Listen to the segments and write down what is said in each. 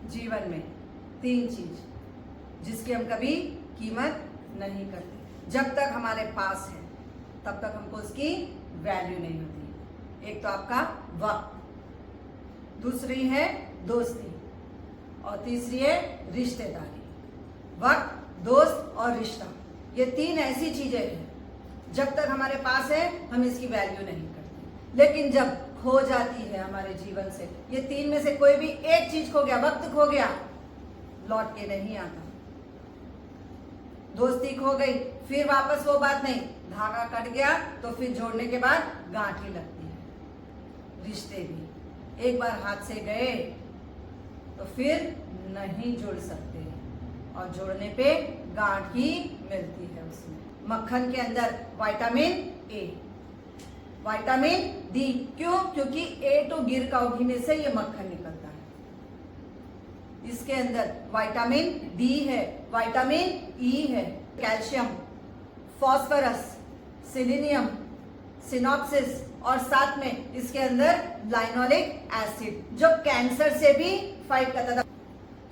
जीवन में 3 चीज जिसकी हम कभी कीमत नहीं करते। जब तक हमारे पास है तब तक हमको उसकी वैल्यू नहीं होती। एक तो आपका वक्त, दूसरी है दोस्ती और तीसरी है रिश्तेदारी। वक्त, दोस्त और रिश्ता, ये 3 ऐसी चीजें हैं जब तक हमारे पास है हम इसकी वैल्यू नहीं करते। लेकिन जब खो जाती है हमारे जीवन से, ये 3 में से कोई भी एक चीज खो गया, वक्त खो गया, लौट के नहीं आता। दोस्ती खो गई, फिर वापस वो बात नहीं, धागा कट गया तो फिर जोड़ने के बाद गांठ ही लगती है। रिश्ते भी एक बार हाथ से गए तो फिर नहीं जुड़ सकते और जोड़ने पे गांठ ही मिलती है उसमें। मक्खन के अंदर विटामिन ए, विटामिन डी, क्यों? क्योंकि ए तो गिर का उगने से ये मक्खन निकलता है। इसके अंदर विटामिन डी है, विटामिन ई है, कैल्शियम, फास्फोरस, सेलेनियम, सिनॉप्सिस और साथ में इसके अंदर लाइनोलिक एसिड जो कैंसर से भी फाइट करता था।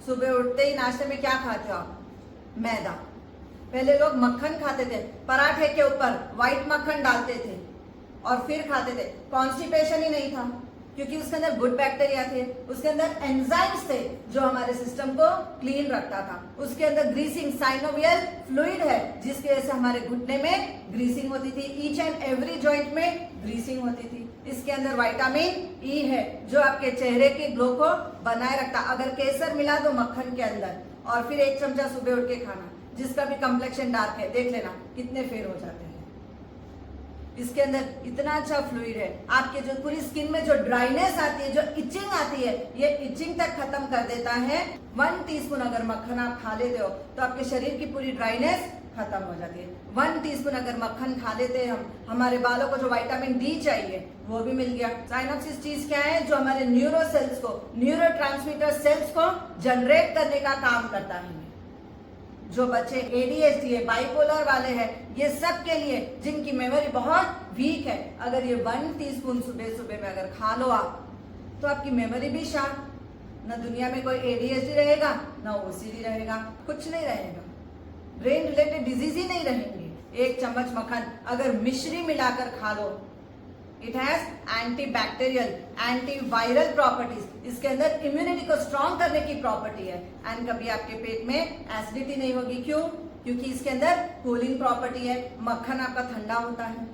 सुबह उठते ही नाश्ते में क्या खाते हो आप? मैदा। पहले लोग मक्खन खाते थे, पराठे के ऊपर व्हाइट मक्खन डालते थे और फिर खाते थे। कॉन्स्टिपेशन ही नहीं था क्योंकि उसके अंदर गुड बैक्टीरिया थे, उसके अंदर एंजाइम्स थे जो हमारे सिस्टम को क्लीन रखता था। उसके अंदर ग्रीसिंग साइनोवियल फ्लूइड है जिसकी वजह से हमारे घुटने में ग्रीसिंग होती थी, ईच एंड एवरी जॉइंट में ग्रीसिंग होती थी। इसके अंदर विटामिन ई है जो आपके चेहरे के ग्लो को बनाए रखता। अगर केसर मिला दो मक्खन के अंदर और फिर 1 चमचा सुबह उठ के खाना, जिसका भी कम्प्लेक्शन डार्क है, देख लेना कितने फेयर हो जाते हैं। इसके अंदर इतना अच्छा फ्लूइड है, आपके जो पूरी स्किन में जो ड्राइनेस आती है, जो इचिंग आती है, ये इचिंग तक खत्म कर देता है। 1 टीस्पून अगर मक्खन आप खा लेते हो तो आपके शरीर की पूरी ड्राइनेस खत्म हो जाती है। 1 टीस्पून अगर मक्खन खा लेते हैं हम, हमारे बालों को जो विटामिन डी चाहिए वो भी मिल गया। साइनोप्सिस चीज क्या है? जो हमारे न्यूरो सेल्स को, न्यूरो ट्रांसमीटर सेल्स को जनरेट करने का काम करता है। जो बच्चे ADHD है, बाइपोलर वाले हैं, ये सब के लिए जिनकी मेमोरी बहुत वीक है, अगर ये 1 टीस्पून सुबह सुबह में अगर खा लो आप तो आपकी मेमोरी भी शार्प, ना दुनिया में कोई ADHD रहेगा, ना OCD रहेगा, कुछ नहीं रहेगा, ब्रेन रिलेटेड डिजीज ही नहीं रहेंगे। 1 चम्मच मक्खन अगर मिश्री मिलाकर खा लो, it has antibacterial, antiviral properties. इसके अंदर इम्यूनिटी को स्ट्रॉन्ग करने की प्रॉपर्टी है। एंड कभी आपके पेट में एसिडिटी नहीं होगी। क्यों? क्योंकि इसके अंदर कूलिंग प्रॉपर्टी है। मक्खन आपका ठंडा होता है,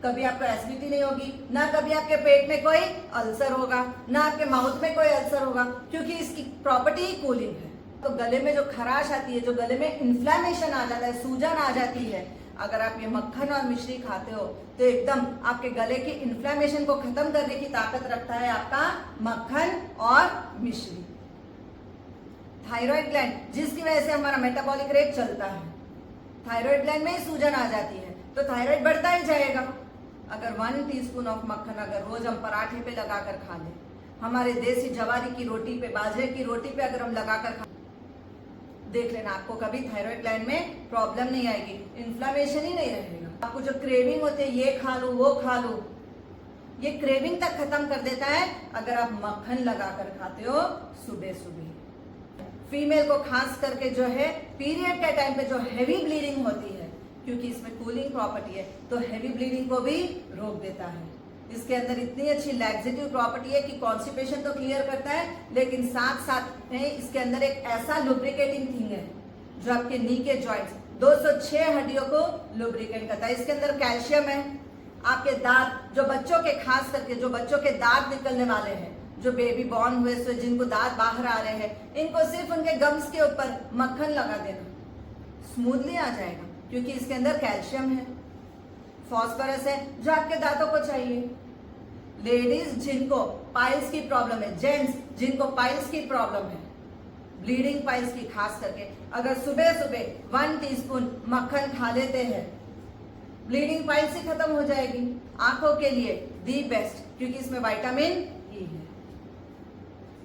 कभी आपको एसिडिटी नहीं होगी, ना कभी आपके पेट में कोई अल्सर होगा, ना आपके माउथ में कोई अल्सर होगा, क्योंकि इसकी प्रॉपर्टी ही कूलिंग है। तो गले में जो खराश आती है, जो गले में इन्फ्लेमेशन आ जाता है, सूजन आ जाती है, अगर आप ये मक्खन और मिश्री खाते हो तो एकदम आपके गले की इन्फ्लेमेशन को खत्म करने की ताकत रखता है आपका मक्खन और मिश्री। थायराइड ग्लैंड, जिसकी वजह से हमारा मेटाबॉलिक रेट चलता है, थायराइड ग्लैंड में ही सूजन आ जाती है तो थायराइड बढ़ता ही जाएगा। अगर 1 टीस्पून ऑफ मक्खन अगर रोज हम पराठे पे लगाकर खा लें, हमारे देसी जवारी की रोटी पे, बाजरे की रोटी पे अगर हम लगाकर खा, देख लेना आपको कभी थायराइड ग्लैंड में प्रॉब्लम नहीं आएगी, इन्फ्लेमेशन ही नहीं रहेगा। आपको जो क्रेविंग होती है, ये खा लो वो खा लो, ये क्रेविंग तक खत्म कर देता है अगर आप मक्खन लगाकर खाते हो सुबह सुबह। फीमेल को खास करके जो है पीरियड के टाइम पे जो हैवी ब्लीडिंग होती है, क्योंकि इसमें कूलिंग प्रॉपर्टी है तो हैवी ब्लीडिंग को भी रोक देता है। इसके अंदर इतनी अच्छी लैक्सेटिव प्रॉपर्टी है कि कॉन्स्टिपेशन तो क्लियर करता है, लेकिन साथ साथ में इसके अंदर एक ऐसा लुब्रिकेटिंग थिंग है जो आपके नी के जॉइंट्स 206 हड्डियों को लुब्रिकेट करता है। इसके अंदर कैल्शियम है। आपके दांत, जो बच्चों के, खास करके जो बच्चों के दांत निकलने वाले हैं, जो बेबी बॉर्न हुए से जिनको दांत बाहर आ रहे हैं, इनको सिर्फ उनके गम्स के ऊपर मक्खन लगा देना, स्मूथली आ जाएगा, क्योंकि इसके अंदर कैल्शियम है, फास्फोरस है जो आपके दांतों को चाहिए। लेडीज जिनको पाइल्स की प्रॉब्लम है, जेंट्स जिनको पाइल्स की प्रॉब्लम है, ब्लीडिंग पाइल्स की खास करके, अगर सुबह सुबह 1 टीस्पून मक्खन खा लेते हैं, ब्लीडिंग पाइल्स ही खत्म हो जाएगी। आंखों के लिए दी बेस्ट, क्योंकि इसमें विटामिन ई है।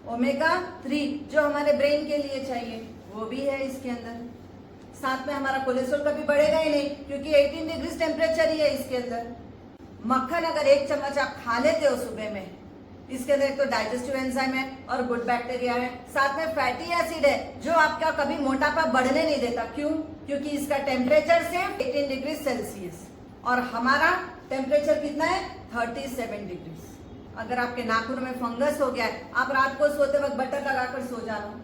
ओमेगा 3 जो हमारे ब्रेन के लिए चाहिए वो भी है इसके अंदर। साथ में हमारा कोलेस्ट्रॉल कभी बढ़ेगा ही नहीं, क्योंकि 18 डिग्री टेम्परेचर ही है इसके अंदर। मक्खन अगर 1 चम्मच आप खा लेते हो सुबह में इसके अंदर एक तो डाइजेस्टिव एंजाइम है और गुड बैक्टीरिया है, साथ में फैटी एसिड है जो आपका कभी मोटापा बढ़ने नहीं देता। क्यों? क्योंकि इसका टेम्परेचर सिर्फ 18 डिग्री सेल्सियस और हमारा टेम्परेचर कितना है 37 डिग्री। अगर आपके नाखून में फंगस हो गया है, आप रात को सोते वक्त बटर लगाकर सो जाना।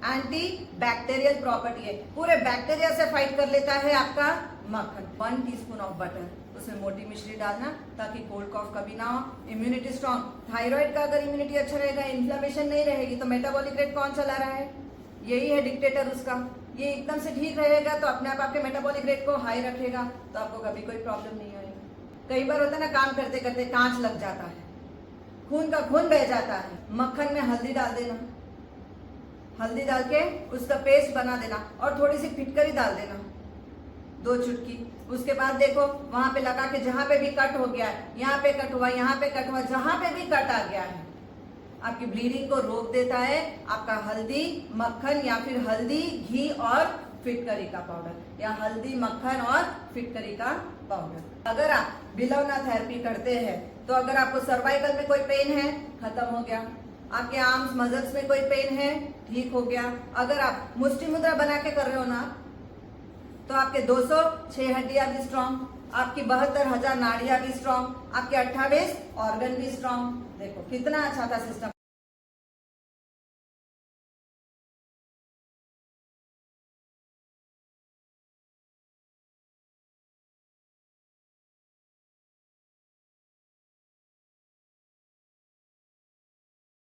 एंटी बैक्टीरियल प्रॉपर्टी है, पूरे बैक्टीरिया से फाइट कर लेता है आपका मक्खन। 1 टीस्पून ऑफ बटर, उसमें मोटी मिश्री डालना ताकि कोल्ड कॉफ कभी ना हो। इम्यूनिटी स्ट्रॉन्ग, थायराइड का अगर इम्यूनिटी अच्छा रहेगा, इन्फ्लेमेशन नहीं रहेगी, तो मेटाबॉलिक रेट कौन चला रहा है? यही है डिक्टेटर उसका। ये एकदम से ठीक रहेगा तो अपने आप आपके मेटाबॉलिक रेट को हाई रखेगा, तो आपको कभी कोई प्रॉब्लम नहीं आएगी। कई बार होता है ना, काम करते करते कांच लग जाता है, खून का खून बह जाता है। मक्खन में हल्दी डाल देना, हल्दी डाल के उसका पेस्ट बना देना और थोड़ी सी फिटकरी डाल देना, 2 चुटकी। उसके बाद देखो वहां पे लगा के जहां पे भी कट हो गया है, यहाँ पे कट हुआ, यहाँ पे कट हुआ, जहां पे भी कट आ गया है, आपकी ब्लीडिंग को रोक देता है आपका हल्दी मक्खन या फिर हल्दी घी और फिटकरी का पाउडर या हल्दी मक्खन और फिटकरी का पाउडर। अगर आप बिलौना थेरेपी करते हैं तो अगर आपको सर्वाइकल में कोई पेन है, खत्म हो गया। आपके आर्म्स मसल्स में कोई पेन है, ठीक हो गया। अगर आप मुष्टि मुद्रा बना के कर रहे हो ना, तो आपके 206 हड्डियां भी स्ट्रांग, आपकी 72,000 नाड़ियां भी स्ट्रांग, आपके 28 ऑर्गन भी स्ट्रांग। देखो कितना अच्छा था सिस्टम।